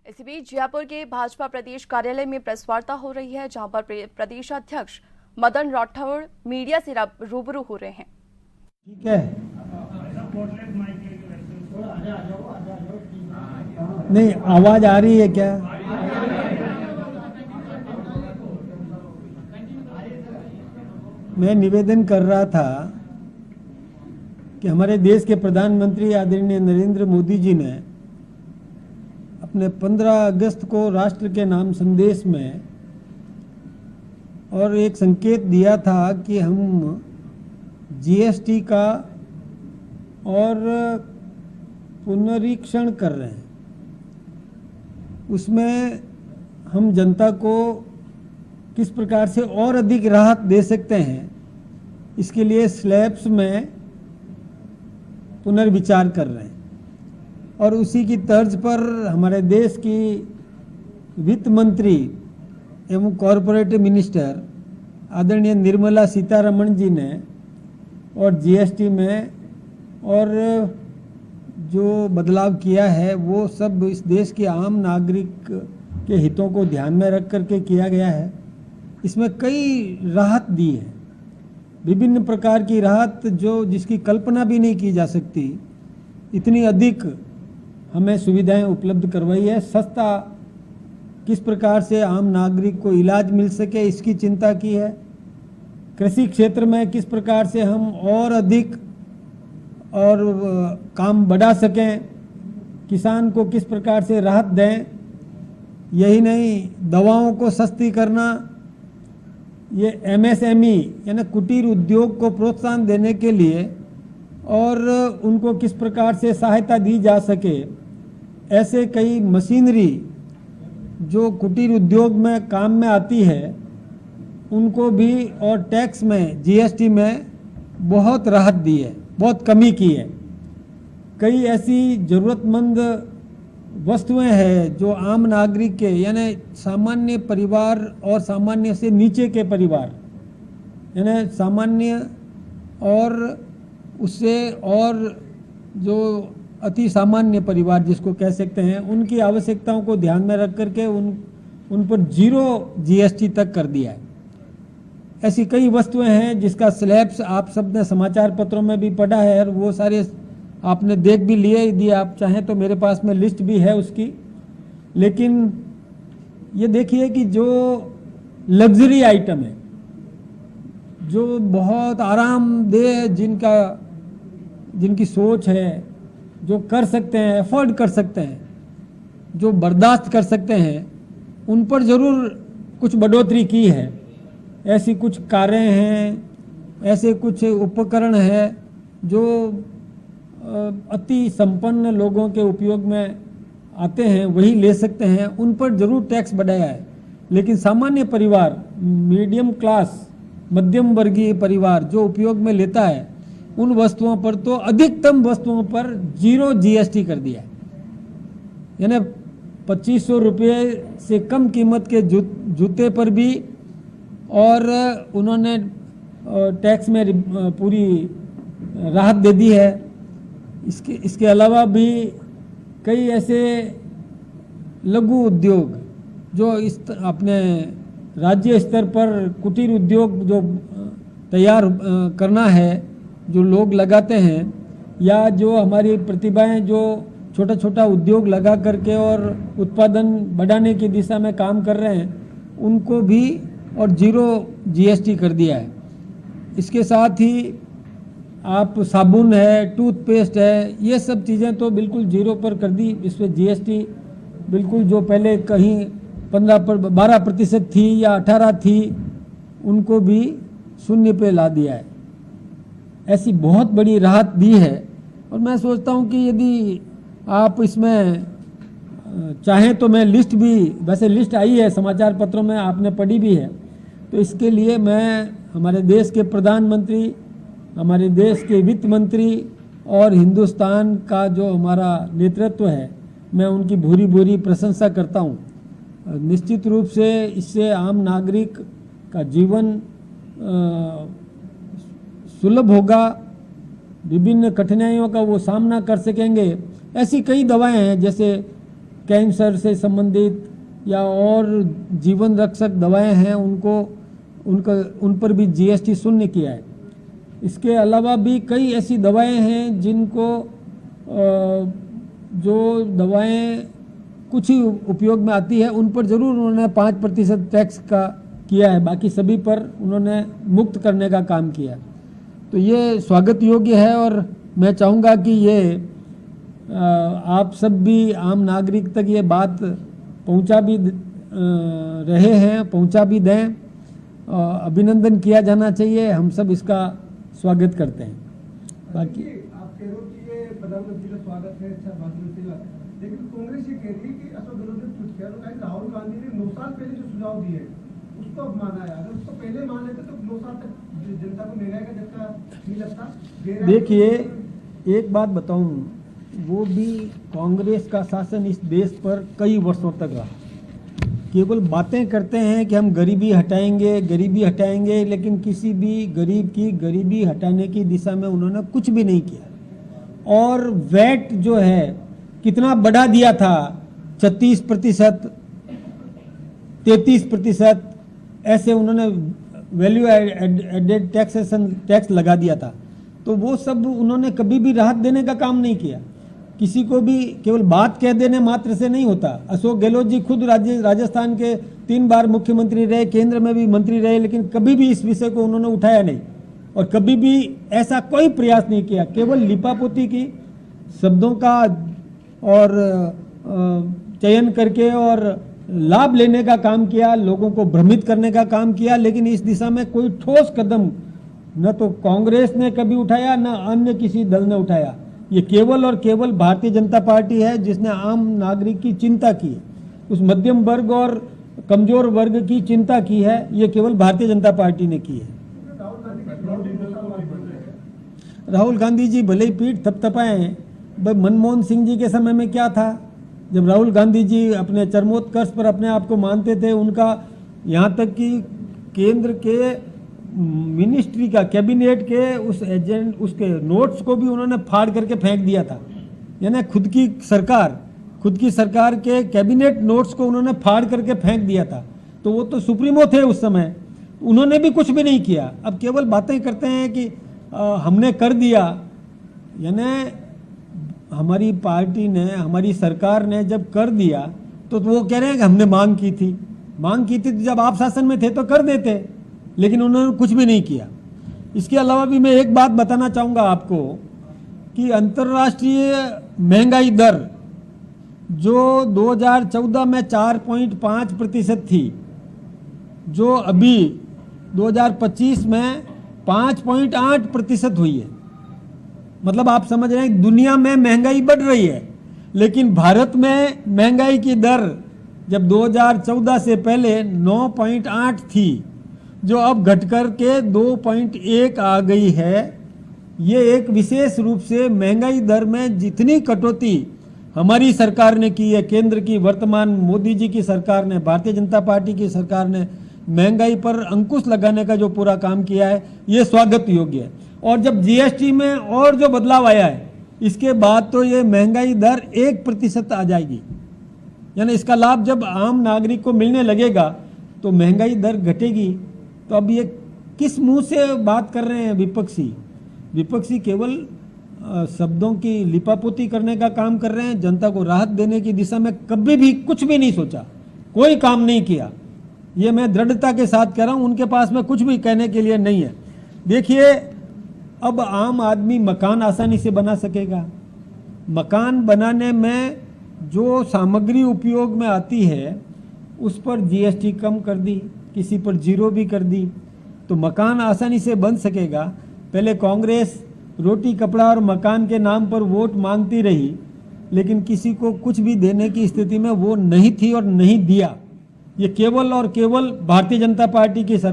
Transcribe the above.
इसी बीच जयपुर के भाजपा प्रदेश कार्यालय में प्रेस वार्ता हो रही है, जहां पर प्रदेश अध्यक्ष मदन राठौड़ मीडिया से रूबरू हो रहे हैं। ठीक है, नहीं आवाज आ रही है क्या? मैं निवेदन कर रहा था कि हमारे देश के प्रधानमंत्री आदरणीय नरेंद्र मोदी जी ने अपने 15 अगस्त को राष्ट्र के नाम संदेश में और एक संकेत दिया था कि हम जीएसटी का और पुनरीक्षण कर रहे हैं। उसमें हम जनता को किस प्रकार से और अधिक राहत दे सकते हैं, इसके लिए स्लैब्स में पुनर्विचार कर रहे हैं। और उसी की तर्ज पर हमारे देश की वित्त मंत्री एवं कॉरपोरेट मिनिस्टर आदरणीय निर्मला सीतारमण जी ने और जीएसटी में और जो बदलाव किया है वो सब इस देश के आम नागरिक के हितों को ध्यान में रख करके किया गया है। इसमें कई राहत दी है, विभिन्न प्रकार की राहत जो जिसकी कल्पना भी नहीं की जा सकती, इतनी अधिक हमें सुविधाएं उपलब्ध करवाई है। सस्ता किस प्रकार से आम नागरिक को इलाज मिल सके इसकी चिंता की है। कृषि क्षेत्र में किस प्रकार से हम और अधिक और काम बढ़ा सकें, किसान को किस प्रकार से राहत दें। यही नहीं, दवाओं को सस्ती करना, ये एमएसएमई यानी कुटीर उद्योग को प्रोत्साहन देने के लिए और उनको किस प्रकार से सहायता दी जा सके, ऐसे कई मशीनरी जो कुटीर उद्योग में काम में आती है उनको भी, और टैक्स में जीएसटी में बहुत राहत दी है, बहुत कमी की है। कई ऐसी ज़रूरतमंद वस्तुएं हैं जो आम नागरिक के यानी सामान्य परिवार और सामान्य से नीचे के परिवार यानी सामान्य और उससे और जो अति सामान्य परिवार जिसको कह सकते हैं, उनकी आवश्यकताओं को ध्यान में रख करके उन पर 0 जीएसटी तक कर दिया है। ऐसी कई वस्तुएं हैं जिसका स्लैब्स आप सब ने समाचार पत्रों में भी पढ़ा है और वो सारे आपने देख भी लिए। यदि आप चाहें तो मेरे पास में लिस्ट भी है उसकी। लेकिन ये देखिए कि जो लग्जरी आइटम है, जो बहुत आरामदेह जिनकी सोच है, जो कर सकते हैं, अफोर्ड कर सकते हैं, जो बर्दाश्त कर सकते हैं, उन पर ज़रूर कुछ बढ़ोतरी की है। ऐसी कुछ कारें हैं, ऐसे कुछ उपकरण हैं जो अति संपन्न लोगों के उपयोग में आते हैं, वही ले सकते हैं, उन पर जरूर टैक्स बढ़ाया है। लेकिन सामान्य परिवार, मीडियम क्लास, मध्यम वर्गीय परिवार जो उपयोग में लेता है, उन वस्तुओं पर तो अधिकतम वस्तुओं पर 0 जीएसटी कर दिया है। यानी 2500 रुपये से कम कीमत के जूते पर भी, और उन्होंने टैक्स में पूरी राहत दे दी है। इसके अलावा भी कई ऐसे लघु उद्योग जो अपने राज्य स्तर पर कुटीर उद्योग जो तैयार करना है, जो लोग लगाते हैं, या जो हमारी प्रतिभाएं जो छोटा छोटा उद्योग लगा करके और उत्पादन बढ़ाने की दिशा में काम कर रहे हैं, उनको भी और 0 जीएसटी कर दिया है। इसके साथ ही आप साबुन है, टूथपेस्ट है, ये सब चीज़ें तो बिल्कुल 0 पर कर दी। इसमें जीएसटी बिल्कुल जो पहले कहीं 12% थी या 18 थी, उनको भी 0 पे ला दिया है। ऐसी बहुत बड़ी राहत दी है। और मैं सोचता हूँ कि यदि आप इसमें चाहें तो मैं लिस्ट भी, वैसे लिस्ट आई है समाचार पत्रों में, आपने पढ़ी भी है, तो इसके लिए मैं हमारे देश के प्रधानमंत्री, हमारे देश के वित्त मंत्री और हिंदुस्तान का जो हमारा नेतृत्व है, मैं उनकी भूरी भूरी प्रशंसा करता हूँ। निश्चित रूप से इससे आम नागरिक का जीवन सुलभ होगा, विभिन्न कठिनाइयों का वो सामना कर सकेंगे। ऐसी कई दवाएं हैं, जैसे कैंसर से संबंधित या और जीवन रक्षक दवाएं हैं उन पर भी जीएसटी शून्य किया है। इसके अलावा भी कई ऐसी दवाएं हैं जिनको जो दवाएं कुछ ही उपयोग में आती है उन पर जरूर उन्होंने 5% टैक्स का किया है, बाकी सभी पर उन्होंने मुक्त करने का काम किया। तो ये स्वागत योग्य है और मैं चाहूँगा कि ये आप सब भी आम नागरिक तक ये बात पहुँचा भी रहे हैं, पहुँचा भी दें। अभिनंदन किया जाना चाहिए, हम सब इसका स्वागत करते हैं। बाकी आप कह रहे हो कि ये प्रधानमंत्री का स्वागत है, अच्छा भाषण, लेकिन कांग्रेस ये कह रही है कि अशोक गहलोत ने ट्वीट किया तो कहा राहुल गांधी ने 9 साल पहले जो सुझाव दिए उसको अब माना है। अगर उसको पहले मान लेते तो 9 साल तक जनता को महंगाई का झटका नहीं लगता। देखिए एक बात बताऊं, वो भी कांग्रेस का शासन इस देश पर कई वर्षों तक रहा। केवल बातें करते हैं कि हम गरीबी हटाएंगे, लेकिन किसी भी गरीब की गरीबी हटाने की दिशा में उन्होंने कुछ भी नहीं किया। और वैट जो है कितना बढ़ा दिया था, 36%, 33%, ऐसे उन्होंने वैल्यू एडेड टैक्स लगा दिया था। तो वो सब उन्होंने कभी भी राहत देने का काम नहीं किया। किसी को भी केवल बात कह देने मात्र से नहीं होता। अशोक गहलोत जी खुद राजस्थान के 3 बार मुख्यमंत्री रहे, केंद्र में भी मंत्री रहे, लेकिन कभी भी इस विषय को उन्होंने उठाया नहीं और कभी भी ऐसा कोई प्रयास नहीं किया। केवल लिपापोती की, शब्दों का और चयन करके और लाभ लेने का काम किया, लोगों को भ्रमित करने का काम किया, लेकिन इस दिशा में कोई ठोस कदम न तो कांग्रेस ने कभी उठाया न अन्य किसी दल ने उठाया। ये केवल और केवल भारतीय जनता पार्टी है जिसने आम नागरिक की चिंता की है, उस मध्यम वर्ग और कमजोर वर्ग की चिंता की है, ये केवल भारतीय जनता पार्टी ने की है। राहुल गांधी जी भले ही पीठ थपथपाए हैं, भाई मनमोहन सिंह जी के समय में क्या था, जब राहुल गांधी जी अपने चरमोत्कर्ष पर अपने आप को मानते थे, उनका यहाँ तक कि केंद्र के मिनिस्ट्री का, कैबिनेट के उसके नोट्स को भी उन्होंने फाड़ करके फेंक दिया था। यानी खुद की सरकार के कैबिनेट नोट्स को उन्होंने फाड़ करके फेंक दिया था। तो वो तो सुप्रीमो थे उस समय, उन्होंने भी कुछ भी नहीं किया। अब केवल बातें करते हैं कि हमने कर दिया। यानी हमारी पार्टी ने, हमारी सरकार ने जब कर दिया तो वो कह रहे हैं कि हमने मांग की थी तो जब आप शासन में थे तो कर देते, लेकिन उन्होंने कुछ भी नहीं किया। इसके अलावा भी मैं एक बात बताना चाहूँगा आपको कि अंतर्राष्ट्रीय महंगाई दर जो 2014 में 4.5% थी, जो अभी 2025 में 5.8% हुई है। मतलब आप समझ रहे हैं दुनिया में महंगाई बढ़ रही है, लेकिन भारत में महंगाई की दर जब 2014 से पहले 9.8 थी, जो अब घटकर के 2.1 आ गई है। ये एक विशेष रूप से महंगाई दर में जितनी कटौती हमारी सरकार ने की है, केंद्र की वर्तमान मोदी जी की सरकार ने, भारतीय जनता पार्टी की सरकार ने महंगाई पर अंकुश लगाने का जो पूरा काम किया है, ये स्वागत योग्य है। और जब जीएसटी में और जो बदलाव आया है, इसके बाद तो ये महंगाई दर 1% आ जाएगी। यानी इसका लाभ जब आम नागरिक को मिलने लगेगा तो महंगाई दर घटेगी। तो अब ये किस मुंह से बात कर रहे हैं विपक्षी केवल शब्दों की लिपापोती करने का काम कर रहे हैं। जनता को राहत देने की दिशा में कभी भी कुछ भी नहीं सोचा, कोई काम नहीं किया। ये मैं दृढ़ता के साथ कह रहा हूँ, उनके पास में कुछ भी कहने के लिए नहीं है। देखिए, अब आम आदमी मकान आसानी से बना सकेगा। मकान बनाने में जो सामग्री उपयोग में आती है उस पर जीएसटी कम कर दी, किसी पर 0 भी कर दी, तो मकान आसानी से बन सकेगा। पहले कांग्रेस रोटी कपड़ा और मकान के नाम पर वोट मांगती रही, लेकिन किसी को कुछ भी देने की स्थिति में वो नहीं थी और नहीं दिया। ये केवल और केवल भारतीय जनता पार्टी की सरकार